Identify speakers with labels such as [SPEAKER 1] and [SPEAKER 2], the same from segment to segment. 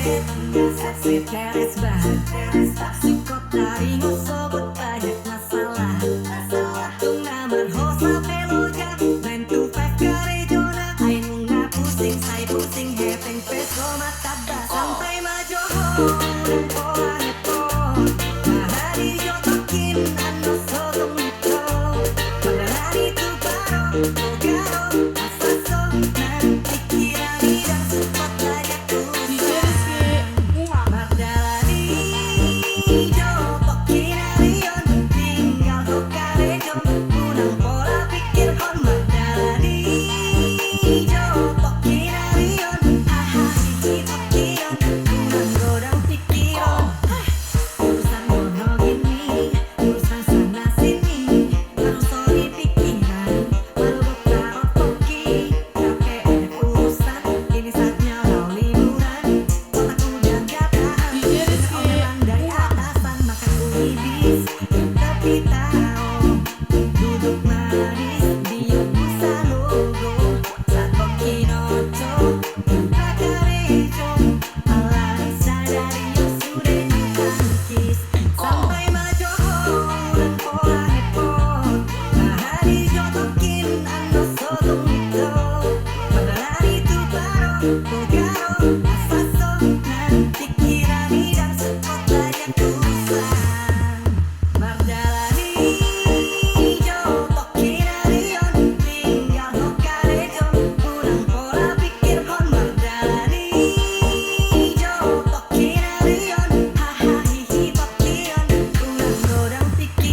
[SPEAKER 1] Beres bah, sikot dari ngosobot banyak masalah. Tung naman ho sa peloja, 9 to 5 karejona. Ay nunga pusing, say pusing, hepeng peso mataba. Sampai majoho, dan pola hepo. Mahari jotokin, ano sodong nito. Pagalari tu baro, ogaro, asaso. Nanti kirani dan sempat banyak usaha.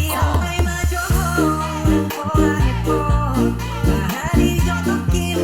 [SPEAKER 1] Sampai majoho, pola hepo. Mahari jotokin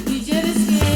[SPEAKER 2] DJ Rizky.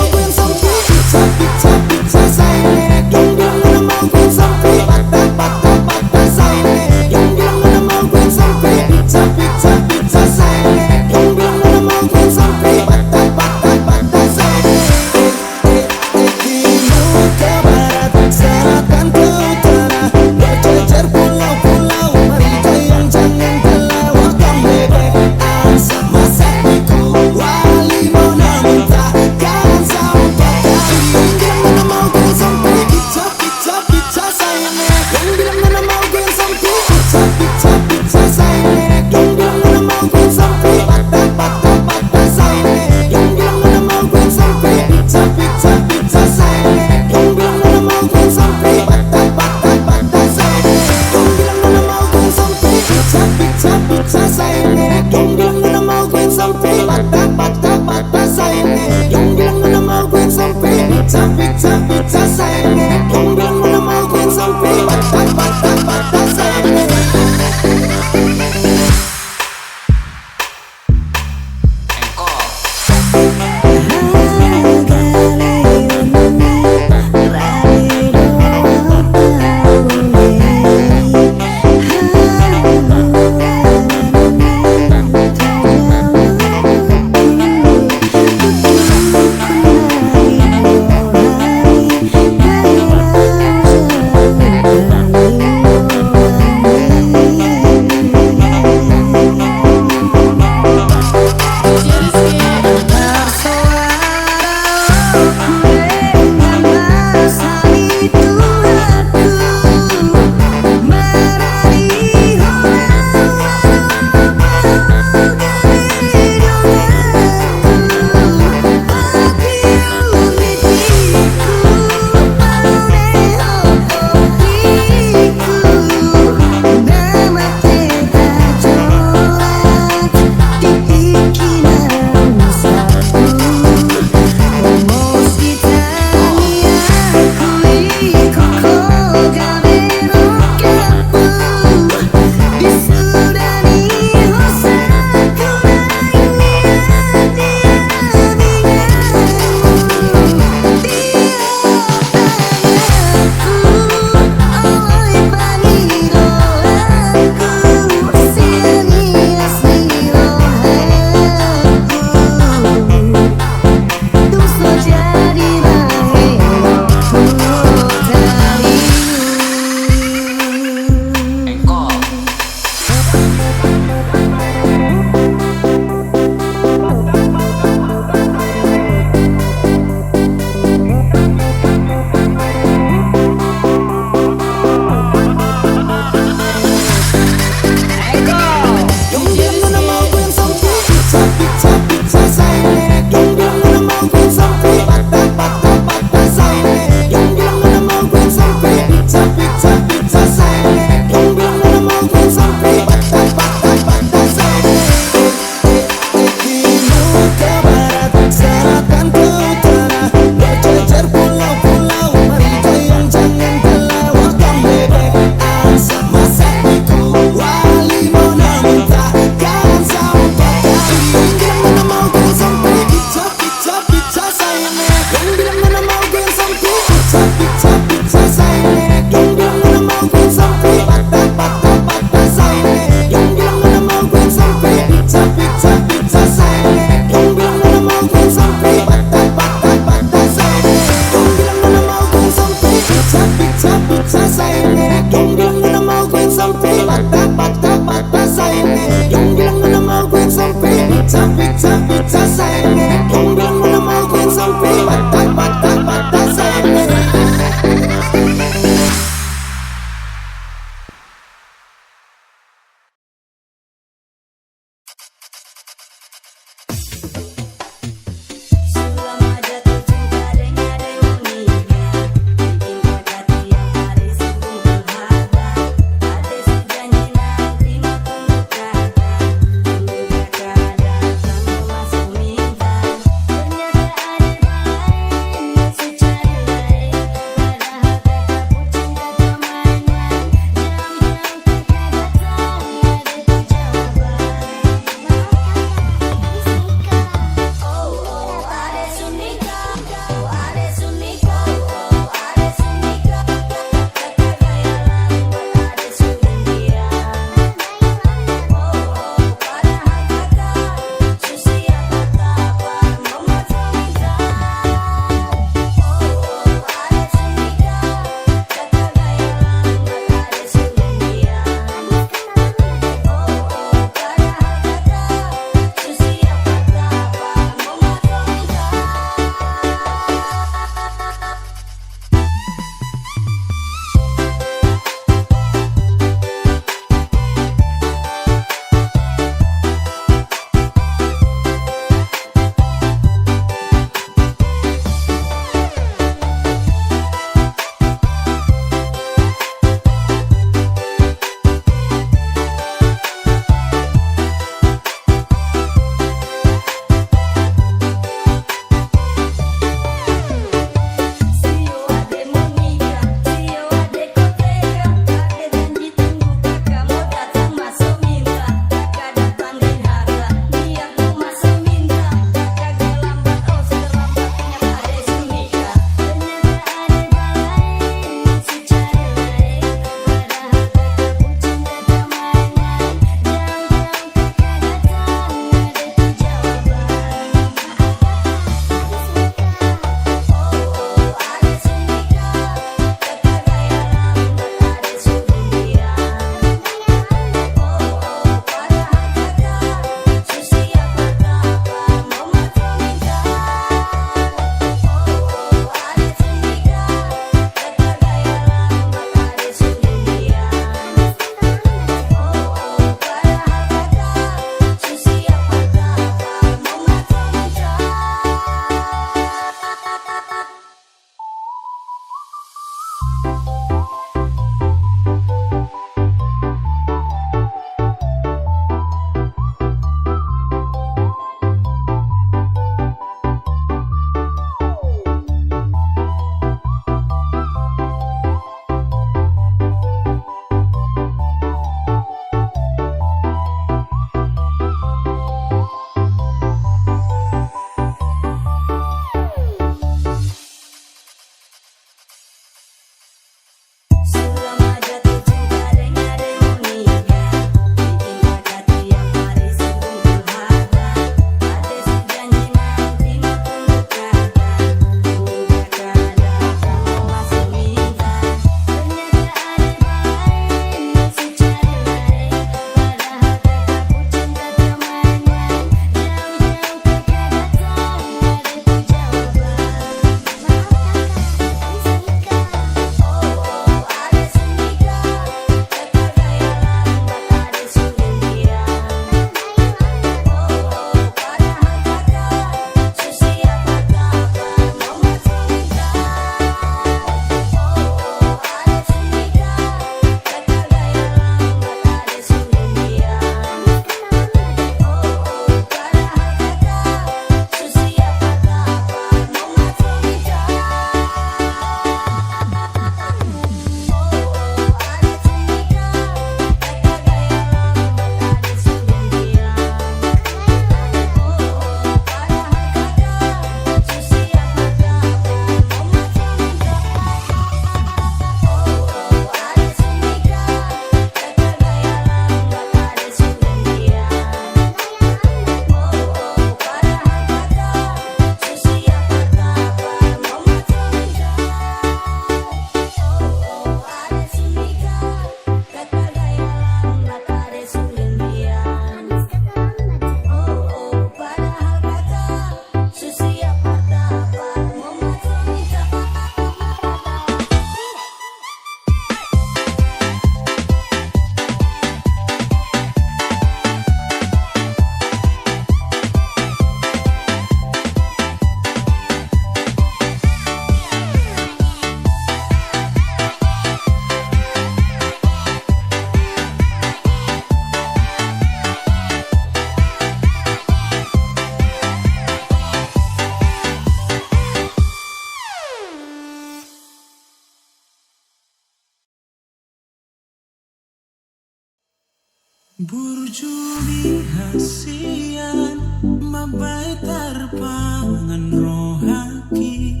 [SPEAKER 3] Burjuli hasian mabai tarpangan rohaki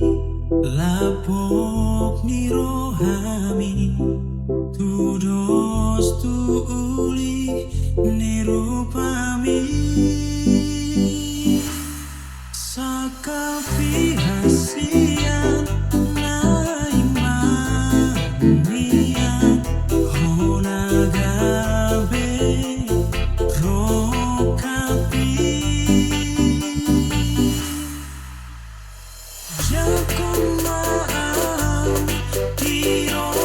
[SPEAKER 3] lapok ni rohami tudos tu uli nirupami sakapi hasian naimanian honagabe rokapi jakomaam tirohami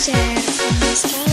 [SPEAKER 4] share sama sekali.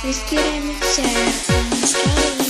[SPEAKER 4] Rizky Remix share sama sekali.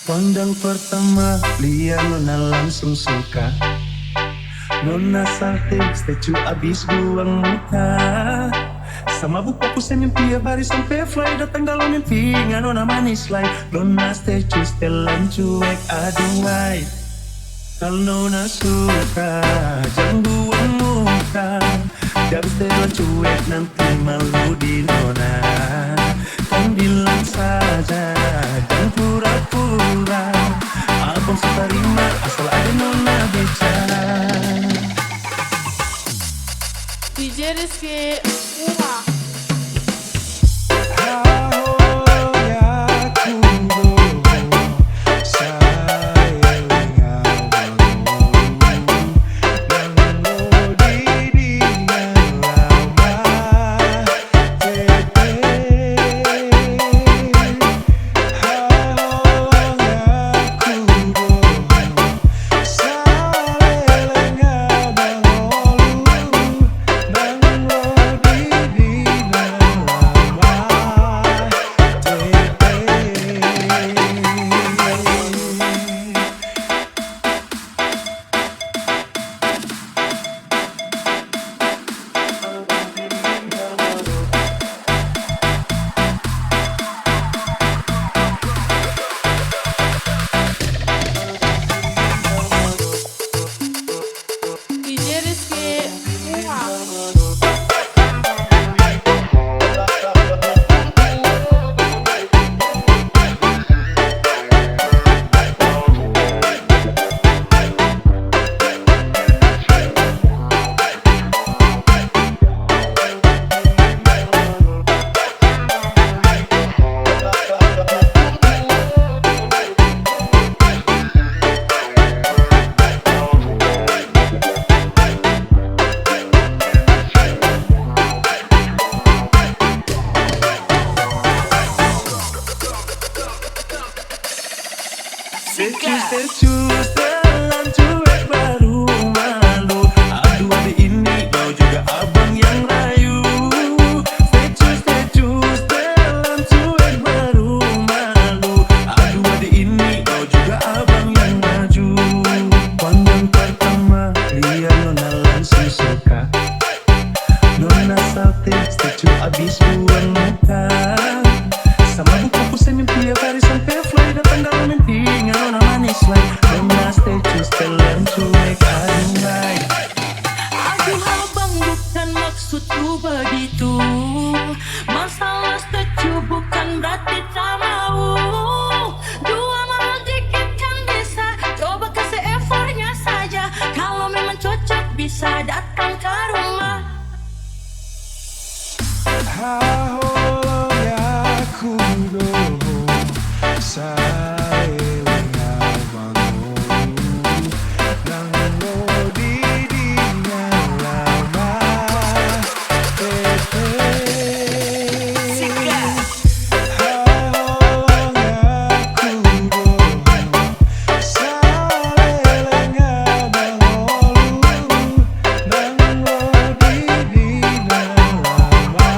[SPEAKER 3] Pandang pertama, lihat Nona langsung suka. Nona salting, statue abis buang muka. Sama buku aku senyum tiap hari sampai fly. Datang dalam mimpi, Nona manis lain. Nona statue setelan cuek, aduhai. Kalau Nona suka, jangan buang muka. Jangan setelan cuek, nanti malu di Nona. Kan bilang saja, jangan pura-pura. Abang suka terima, asal ada Nona bicara.
[SPEAKER 2] DJ Rizky. Wah.
[SPEAKER 3] Tercus dalam cuek baru malu. Aduh adik ini kau juga abang yang rayu. Tercus dalam cuek baru malu. Aduh adik ini kau juga abang yang maju. Pandang pertama lihat nona langsung suka. Nona salting statue abis buang muka. Sama buku pusing mimpi tiap hari sampai fly. Datang dalam mimpi nona manis like. Nona statue telan cuek aduhai.
[SPEAKER 1] Aduh abang bukan maksudku begitu. Masalah setuju bukan berarti tak mau. Dua mahal dikit kan bisa. Coba kasih effortnya saja. Kalau memang cocok bisa datang ke rumah.
[SPEAKER 5] Haholong aku doho sailing abang nang lodi dinya lama pepe. Haholong aku doho sailing abang nang lodi dinya lama.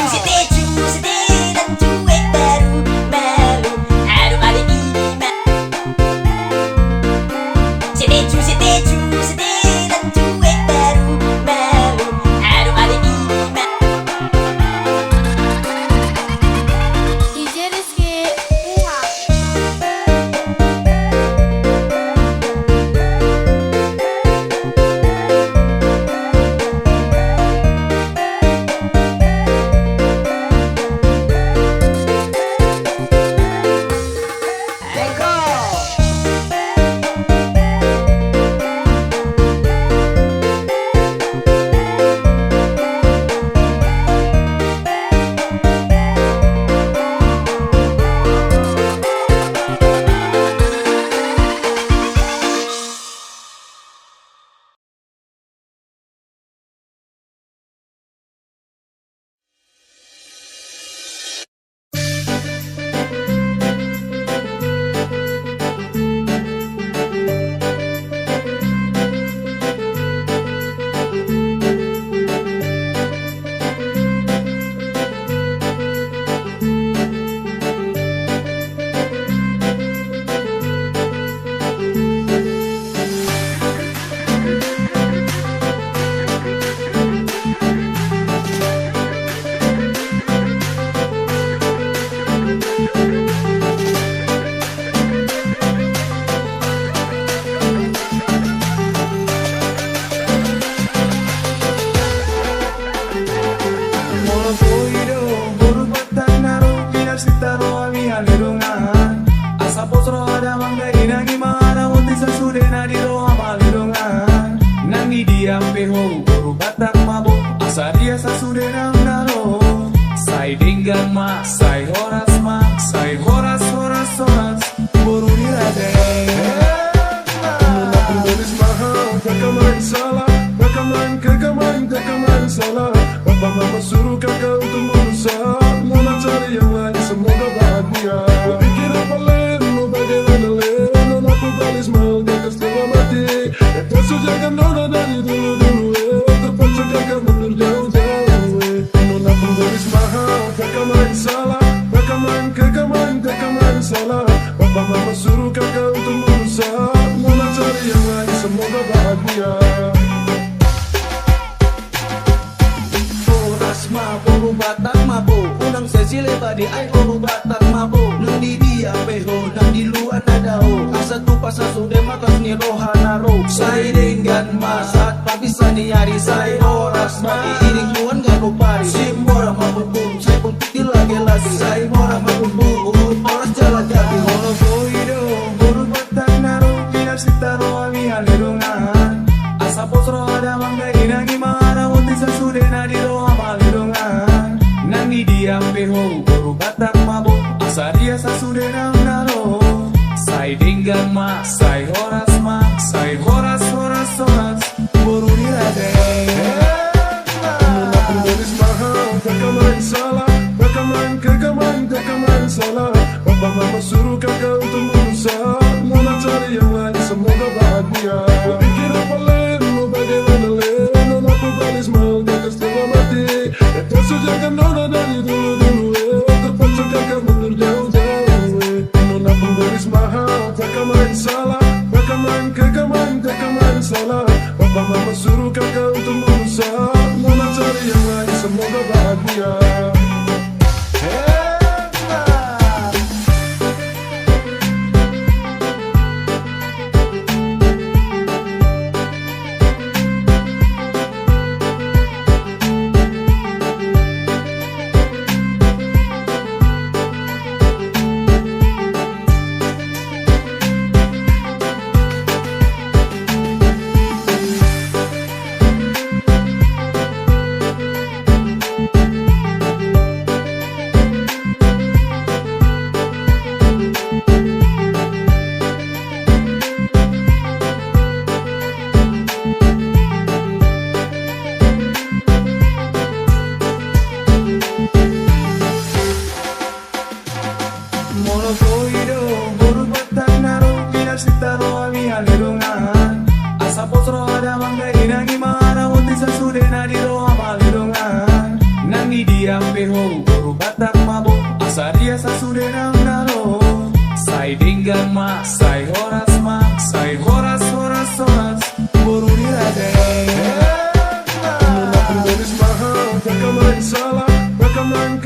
[SPEAKER 1] dan cuek baru malu. Aduh kali ini seteju dan cuek baru malu. Aduh kali ini
[SPEAKER 2] DJ Rizky.
[SPEAKER 5] Sai denggan mak, sai horas mak, sai horas horas horas, buru dirade. Nona pemberis mahal, kakaman salah, kakaman salah. Bapak mama suruh kakak untuk berusaha, Nona cari yang lain semoga bahagia. Pikir apa lain, mau bagaimana lain, Nona pemberis mahal, kakak setengah mati. Terus jangan Nona dari dulu, terpaksa kakak mundur jauh-jauh. Nona pemberis mahal, kakaman salah, kakaman salah. Bapak mama suruh kakak untuk berusaha, Nona cari yang lain semoga bahagia.
[SPEAKER 6] Boru batak mabo, unang sesile badi ay boru batak mabo. Nang di dia peho, nang di luar nadao. Asa tu pasa sude makas ni rohana ro. Sai denggan masat pabisa ni yari sai horas mati iring tuan gano pari. Simbora mabubung, sai pun tikil lagi. Sai mora mabubung, horas jalan jati.
[SPEAKER 5] Hola boido, boru batak naro, pinasitaro ami halirungan. Asa posro ada mangga inangi mara, unti sasude nadiro amalirungan. Nangi diam peho, boru batak mabo, asa dia sasude nang naro. Sai denggan mak, sai horas horas, boru dirade. Nona pemberis mahal, kakaman salah, kakaman salah. Bapak mama suruh kakak untuk berusaha, Nona cari yang lain semoga bahagia. Pikir apa lain, mau bagaimana lain, Nona pemberis mahal, kakak setengah mati. Terus jangan Nona dari dulu, terpaksa kakak mundur jauh-jauh. Nona pemberis mahal, kakaman salah, kakaman salah. Bapak mama suruh kakak untuk berusaha, Nona cari yang lain semoga bahagia. salah, rekaman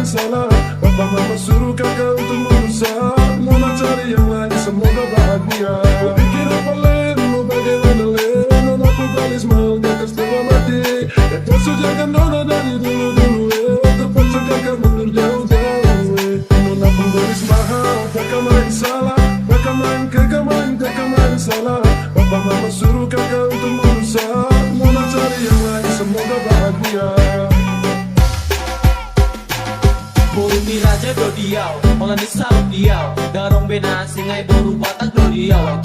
[SPEAKER 5] salah. Papa mama suruh kakak untuk berusaha, Nona cari yang lain semoga bahagia. Pikir apa lain, mau bagaimana lain, Nona putalis mau kakak setelah mati. Kakak sujakan Nona dari dulu terpaksa kakak mundur jauh-jauh. Nona penggaris mahal, kakak main salah, rekaman salah. Papa mama suruh kakak untuk berusaha, Nona cari yang lain semoga bahagia.
[SPEAKER 6] Boru ni raja do diau, orang ni salah diau. Darong bena singai boru batak do diau.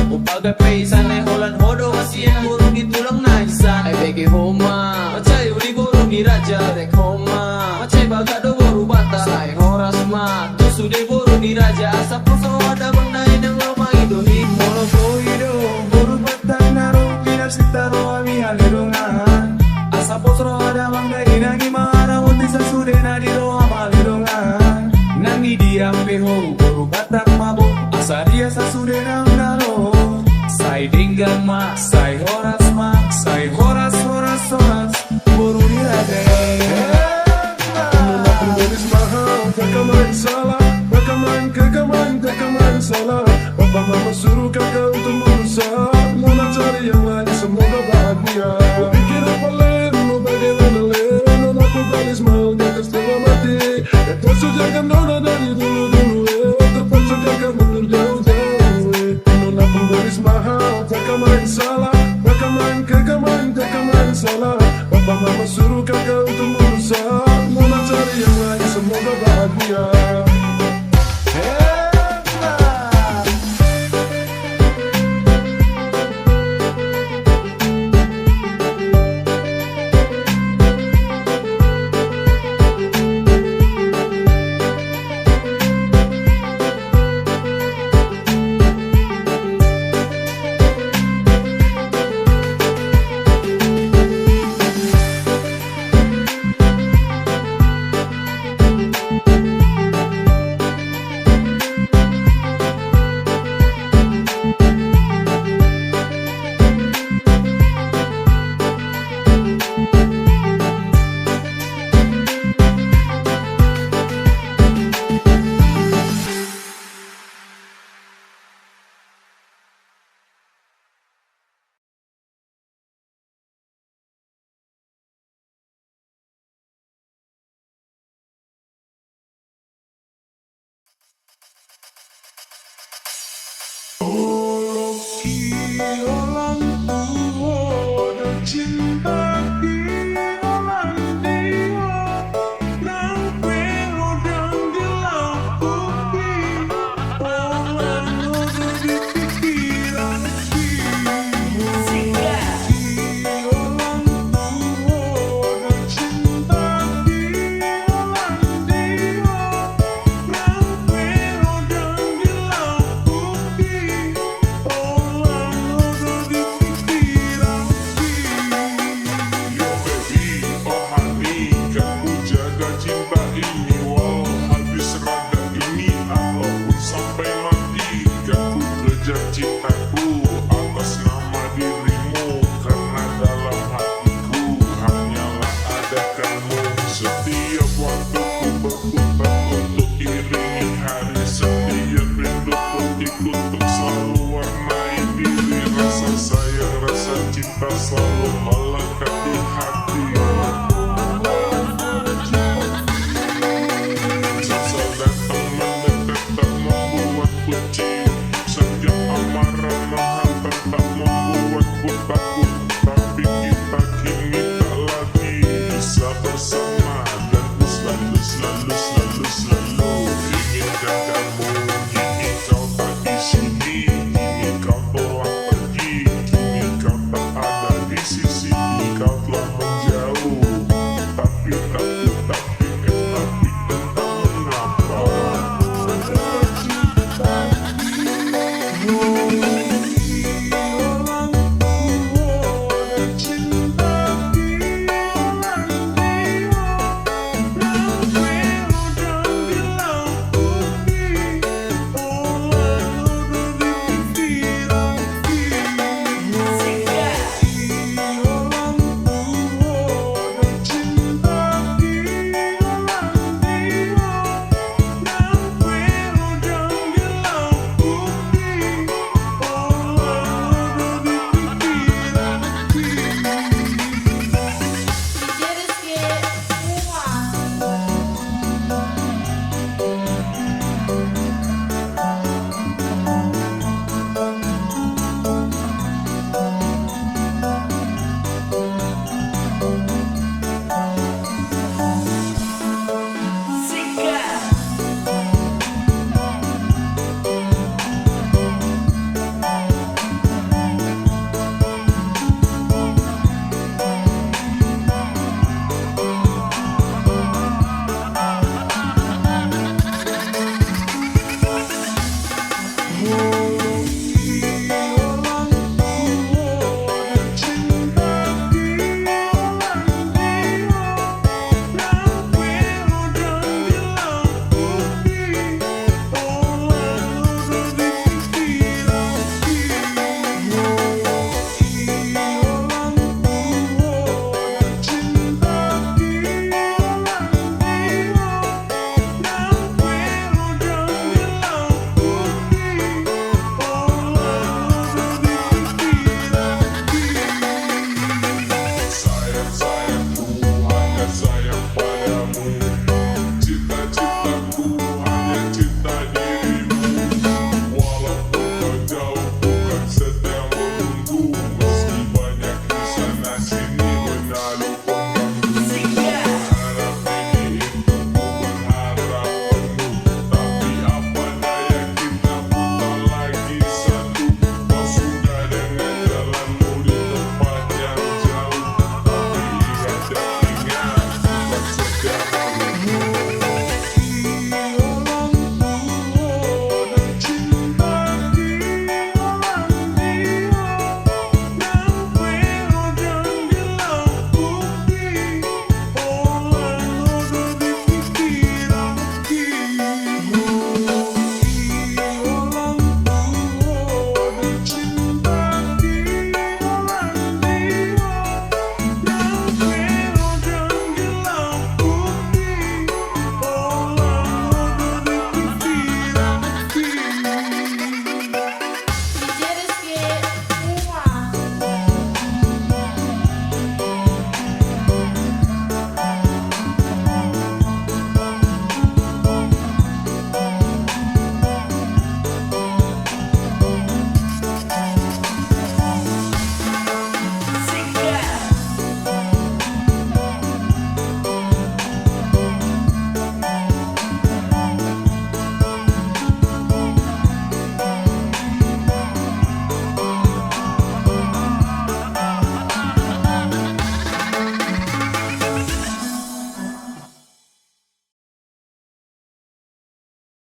[SPEAKER 6] Umpaga peisan, ay holan hodo asian boru ni tulang naisan. Ay bege homa, macay uli boru ni raja dek homa. Macay baga do boru batak, ay horas ma. Tusu de boru ni raja, asa puso ada bang nain ng loma idohin.
[SPEAKER 5] Molo koido, boru batak naro, pinas kita ro ami halirungan. Asa posro ada bang nain ng imara, sa sudena di doa malirungan. Nangi diam peho boru batak mabo, asa dia sa sudena naro. Sai dinggan ma, sai horas boru ni rade. Nona penggaris mahal, kakak main salah, rekaman salah. Papa mama suruh kakak untuk berusaha, Nona cari yang lain semoga bahagia. Pikir apa lain, mau bagaimana lain, Nona putalis mau kakak setelah mati. Kakak sujakan Nona dari dulu terpaksa kakak mundur jauh-jauh. Nona penggaris mahal, kakak main salah, rekaman salah. Papa mama suruh kakak untuk berusaha, Nona cari yang lain semoga bahagia.
[SPEAKER 7] Tapi kita kini tak lagi bisa bersama.